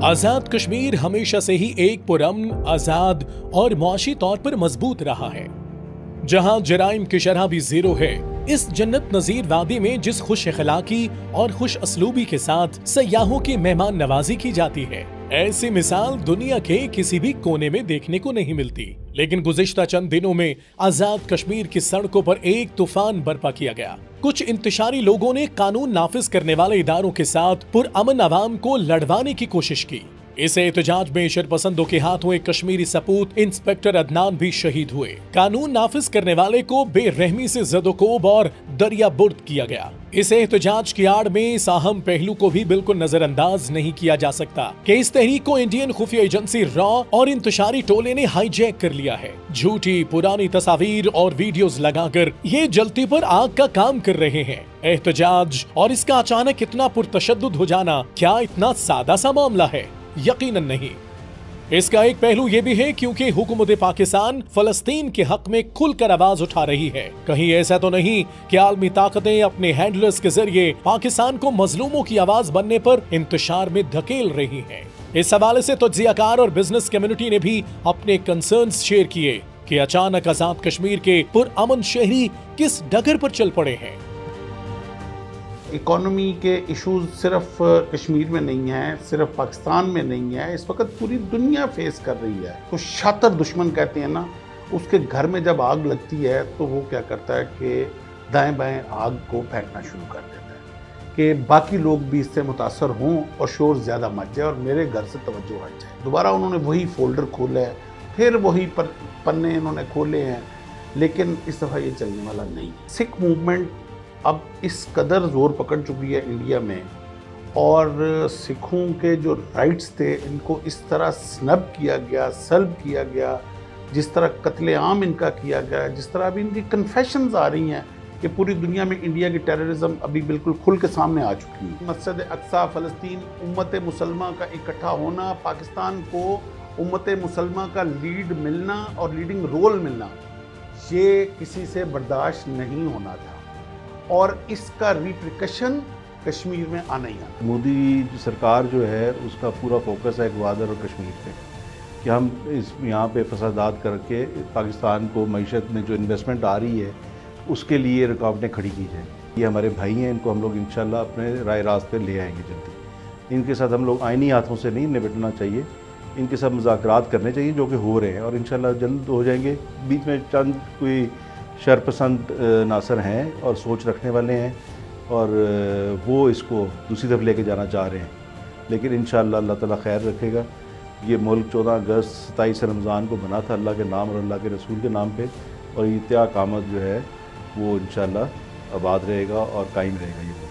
आजाद कश्मीर हमेशा से ही एक पुरअमन, आजाद और मुआशी तौर पर मजबूत रहा है, जहां जराइम की शरह भी जीरो है। इस जन्नत नजीर वादी में जिस खुश अखलाकी और खुश असलूबी के साथ सयाहों की मेहमान नवाजी की जाती है, ऐसी मिसाल दुनिया के किसी भी कोने में देखने को नहीं मिलती। लेकिन गुज़िश्ता चंद दिनों में आजाद कश्मीर की सड़कों पर एक तूफान बर्पा किया गया। कुछ इंतशारी लोगों ने कानून नाफिज करने वाले इदारों के साथ पुरअमन अवाम को लड़वाने की कोशिश की। इस एहतजाज में शरपसंदों के हाथों एक कश्मीरी सपूत इंस्पेक्टर अदनान भी शहीद हुए। कानून नाफिज करने वाले को बेरहमी से ज़दोकोब और दरिया बुर्द किया गया। इस एहतजाज की आड़ में इस अहम पहलू को भी बिल्कुल नजरअंदाज नहीं किया जा सकता कि इस तहरीक को इंडियन खुफिया एजेंसी रॉ और इंतशारी टोले ने हाईजैक कर लिया है। झूठी पुरानी तस्वीर और वीडियोस लगाकर ये जलती पर आग का काम कर रहे हैं। एहतजाज और इसका अचानक इतना पुरतशद्दुद हो जाना क्या इतना सादा सा मामला है? यकीनन नहीं। इसका एक पहलू ये भी है क्योंकि हुकूमत पाकिस्तान फलस्तीन के हक में खुलकर आवाज उठा रही है। कहीं ऐसा तो नहीं कि आलमी ताकतें अपने हैंडलर्स के जरिए पाकिस्तान को मजलूमों की आवाज बनने पर इंतशार में धकेल रही हैं। इस हवाले से तज्जियाकार और बिजनेस कम्युनिटी ने भी अपने कंसर्न्स शेयर किए कि अचानक आजाद कश्मीर के पुरअमन शहरी किस डगर पर चल पड़े हैं। इकोनॉमी के इश्यूज सिर्फ कश्मीर में नहीं है, सिर्फ पाकिस्तान में नहीं है, इस वक्त पूरी दुनिया फेस कर रही है। तो शातिर दुश्मन कहते हैं ना, उसके घर में जब आग लगती है तो वो क्या करता है कि दाएं बाएं आग को फेंकना शुरू कर देता है कि बाकी लोग भी इससे मुतासर हों और शोर ज़्यादा मच जाए और मेरे घर से तवज्जो हट जाए। दोबारा उन्होंने वही फोल्डर खोला है, फिर वही पन्ने इन्होंने खोले हैं, लेकिन इस दफ़ा ये चलने वाला नहीं है। सिख मूवमेंट अब इस कदर जोर पकड़ चुकी है इंडिया में, और सिखों के जो राइट्स थे इनको इस तरह स्नब किया गया, सल्ब किया गया, जिस तरह कत्लेआम इनका किया गया, जिस तरह अभी इनकी कन्फेशंस आ रही हैं कि पूरी दुनिया में इंडिया की टेररिज्म अभी बिल्कुल खुल के सामने आ चुकी है। मस्जिद अक्सा, फ़लस्तीन, उम्मत मुसलमा का इकट्ठा होना, पाकिस्तान को उम्मत मुसलमा का लीड मिलना और लीडिंग रोल मिलना, ये किसी से बर्दाश्त नहीं होना था और इसका रिप्रिकशन कश्मीर में आना ही आना। मोदी सरकार जो है उसका पूरा फोकस है ग्वादर और कश्मीर पे कि हम इस यहाँ पे फसादात करके पाकिस्तान को मईशत में जो इन्वेस्टमेंट आ रही है उसके लिए रुकावटें खड़ी की जाए। ये हमारे भाई हैं, इनको हम लोग इंशाल्लाह अपने राय रास्ते ले आएंगे जल्दी। इनके साथ हम लोग आईनी हाथों से नहीं निपटना चाहिए, इनके साथ मुज़ाकरात करने चाहिए जो कि हो रहे हैं और इंशाल्लाह जल्द हो जाएंगे। बीच में चंद कोई शरपसंद नासर हैं और सोच रखने वाले हैं और वो इसको दूसरी तरफ लेके जाना चाह रहे हैं, लेकिन इंशाअल्लाह अल्लाह ताला खैर रखेगा। ये मुल्क 14 अगस्त 27 रमज़ान को बना था अल्लाह के नाम और अल्लाह के रसूल के नाम पे, और इत्या कामत जो है वो इंशाअल्लाह आबाद रहेगा और कायम रहेगा। ये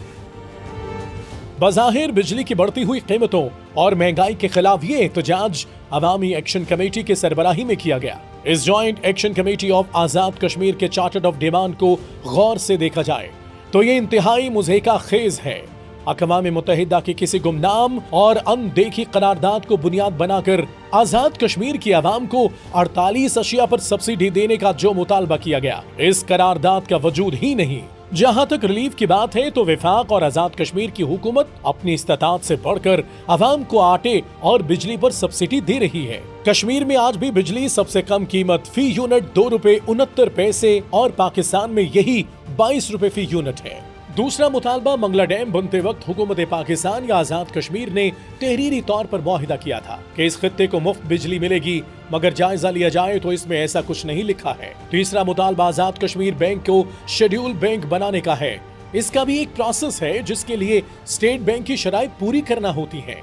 बज़ाहिर बिजली की बढ़ती हुई कीमतों और महंगाई के खिलाफ ये एहतजाज अवामी एक्शन कमेटी के सरबराही में किया गया। इस जॉइंट एक्शन कमेटी ऑफ आजाद कश्मीर के चार्टर्ड ऑफ डिमांड को गौर से देखा जाए तो ये इंतहाई मुज़हिका खेज है। अक़वाम मुत्तहिदा की किसी गुमनाम और अनदेखी करारदाद को बुनियाद बनाकर आजाद कश्मीर की आवाम को 48 अशिया पर सब्सिडी देने का जो मुतालबा किया गया, इस करारदाद का वजूद ही नहीं। जहां तक रिलीफ की बात है तो वफाक और आजाद कश्मीर की हुकूमत अपनी इस्तात से बढ़कर आवाम को आटे और बिजली पर सब्सिडी दे रही है। कश्मीर में आज भी बिजली सबसे कम कीमत फी यूनिट 2 रुपए 69 पैसे और पाकिस्तान में यही 22 रुपए फी यूनिट है। दूसरा मुतालबा मंगला डैम बनते वक्त हुकूमत पाकिस्तान या आजाद कश्मीर ने तहरीरी तौर पर मुआहिदा किया था कि इस खित्ते को मुफ्त बिजली मिलेगी, मगर जायजा लिया जाए तो इसमें ऐसा कुछ नहीं लिखा है। तीसरा मुतालबा आजाद कश्मीर बैंक को शेड्यूल बैंक बनाने का है। इसका भी एक प्रोसेस है जिसके लिए स्टेट बैंक की शराइत पूरी करना होती है,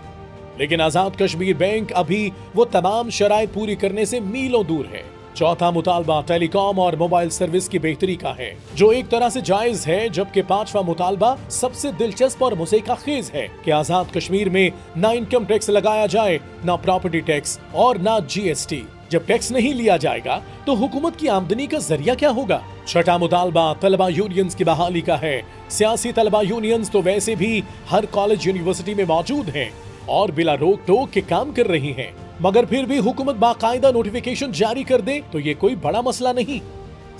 लेकिन आजाद कश्मीर बैंक अभी वो तमाम शराइत पूरी करने से मीलों दूर है। चौथा मुतालबा टेलीकॉम और मोबाइल सर्विस की बेहतरी का है, जो एक तरह से जायज है, जबकि पांचवा मुतालबा सबसे दिलचस्प और मुज़हिका खेज है कि आजाद कश्मीर में ना इनकम टैक्स लगाया जाए, ना प्रॉपर्टी टैक्स और ना GST। जब टैक्स नहीं लिया जाएगा तो हुकूमत की आमदनी का जरिया क्या होगा? छठा मुतालबा तलबा यूनियंस की बहाली का है। सियासी तलबा यूनियंस तो वैसे भी हर कॉलेज यूनिवर्सिटी में मौजूद हैं और बिला रोक टोक के काम कर रही हैं, मगर फिर भी हुकूमत बाकायदा नोटिफिकेशन जारी कर दे तो ये कोई बड़ा मसला नहीं।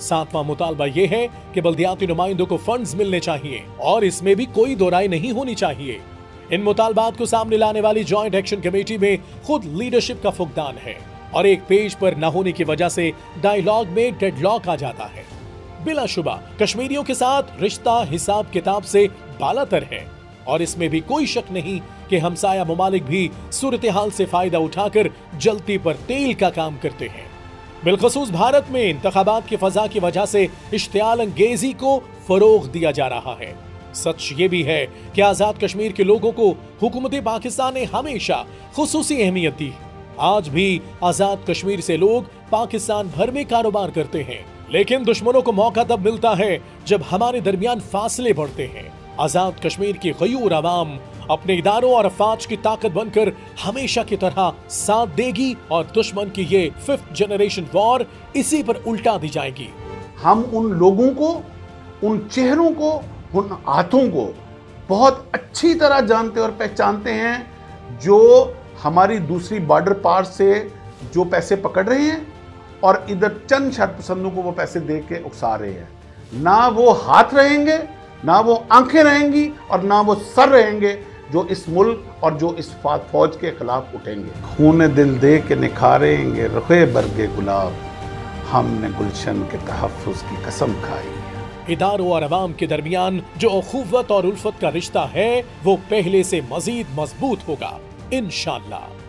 सातवां मुतालबा ये है कि बल्दियाती नुमाइंदों को फंड्स मिलने चाहिए और इसमें भी कोई दो राय नहीं होनी चाहिए। इन मुतालबात को सामने लाने वाली जॉइंट एक्शन कमेटी में खुद लीडरशिप का फुकदान है और एक पेज पर न होने की वजह से डायलॉग में डेडलॉक आ जाता है। बिलाशुबा कश्मीरियों के साथ रिश्ता हिसाब किताब से बालातर है और इसमें भी कोई शक नहीं कि हमसाया ममालिक भी सूरत हाल से फायदा उठाकर जलती पर तेल का काम करते हैं। बिलखसूस भारत में इंतखाबात की फजा की वजह से इश्तियाल अंगेजी को फरोग दिया जा रहा है। सच ये भी है कि आजाद कश्मीर के लोगों को हुकूमत पाकिस्तान ने हमेशा खुसूसी अहमियत दी। आज भी आजाद कश्मीर से लोग पाकिस्तान भर में कारोबार करते हैं, लेकिन दुश्मनों को मौका तब मिलता है जब हमारे दरमियान फासले बढ़ते हैं। आजाद कश्मीर की गयूर आवाम अपने इदारों और अफवाज की ताकत बनकर हमेशा की तरह साथ देगी और दुश्मन की ये 5th जनरेशन वॉर इसी पर उल्टा दी जाएगी। हम उन लोगों को, उन चेहरों को, उन हाथों को बहुत अच्छी तरह जानते और पहचानते हैं जो हमारी दूसरी बॉर्डर पार से जो पैसे पकड़ रहे हैं और इधर चंद शर्त पसंदों को वो पैसे दे के उकसा रहे हैं। ना वो हाथ रहेंगे, ना वो आंखें रहेंगी और ना वो सर रहेंगे जो इस मुल्क और जो इस फौज के खिलाफ उठेंगे। खून दिल दे के निखारेंगे रुखे बरगे गुलाब, हमने गुलशन के तहफ्फुज़ की कसम खाई। इदारों और अवाम के दरमियान जो अखुवत और उल्फत का रिश्ता है वो पहले से मजीद मजबूत होगा इंशाअल्लाह।